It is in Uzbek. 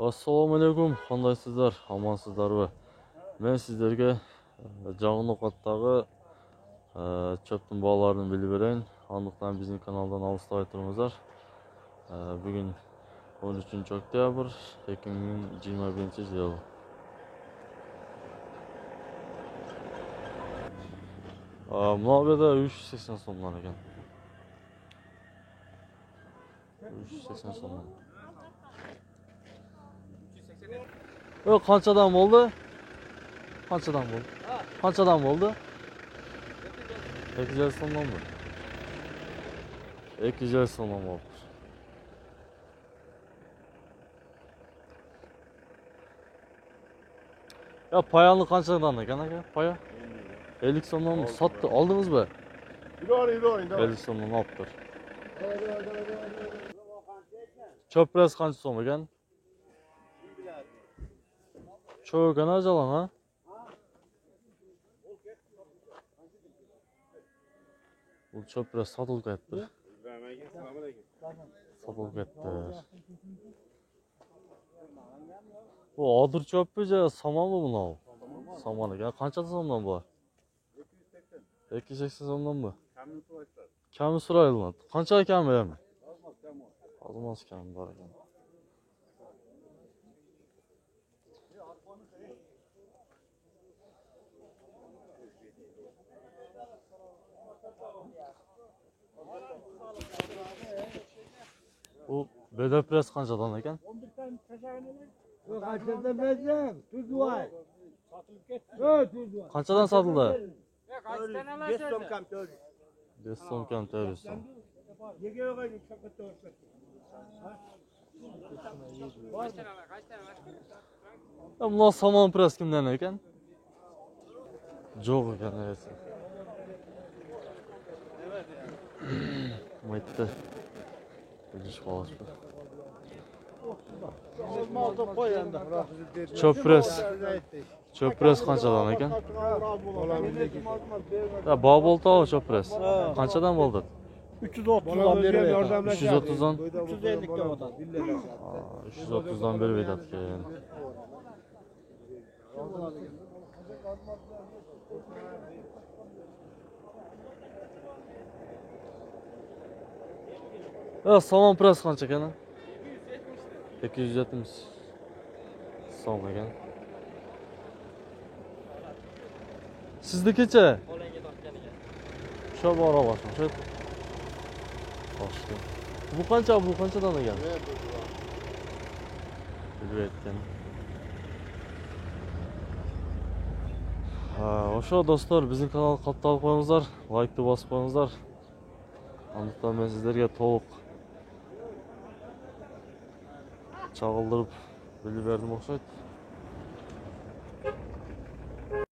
Assalomu alaykum, qandaysizlar? Amansizlarmi? Men sizlarga Jag'in ovqatdagi cho'pning bog'larini bilib berayin. Aniqdan bizning kanaldan alıştay turibsizlar. Bugün 13-oktyabr 2021-yil. Muhabirda 380 so'mdan ekan. 380 so'mdan. Qanchadan bo'ldi? Qanchadan bo'ldi? Qanchadan bo'ldi? 200 so'mdan mı? 200 so'mdan bo'ldi. Ya payanlı qanchadan ekan aka? Paya? 50 so'mdan mı? Sotdi, oldingiz mı? Yürü. 50 so'mdan olibdir. Çöpres qancha so'm ekan? Çoğukana acalan ha? Bu çöpres satılıp ketdi. Satılıp ketdi. Bu adır çöpü ya saman mı bunu? Saman ekan. Qancha so'mdan bu? 280 so'mdan mı? Kami surayılma. Qancha kami mi? Azmaz kami bor ekan. Bu bedepres qanchadan ekan? 11 tane taşağınlar. Yok açıldı bezden. Tuz var. Satılıp gitti. Tuz var. Qanchadan sotuldi? Kaç tane alasın? 5 so'm kam 5 so'm kam 400 so'm. Nega yo'q edi? Chaqat to'g'ri. Kaç tane var? Bunlar saman pres kimdan ekan? Yo'q ekan neyse. Maytda. Bilish xolos. Olmazdı koy endi. Çöpres qanchadan ekan? Ya Babolta çöpres. Qanchadan bo'ldi? 330'dan beri 330'dan 350 ga odan. 330'dan beri vedatgan. Ya saman pres qancha ekan? 270 so'm ekan. Siznikicha? Shu bora boshqa. Shu boshqa. Bu qanchadan ekan? Bilib aytgan. O'sha do'stlar, bizning kanalga qattiq qo'yingizlar, like'ni bosib qo'yingizlar. Aniqdan men sizlarga to'liq chag'ildirib bilib berdim o'xshaydi.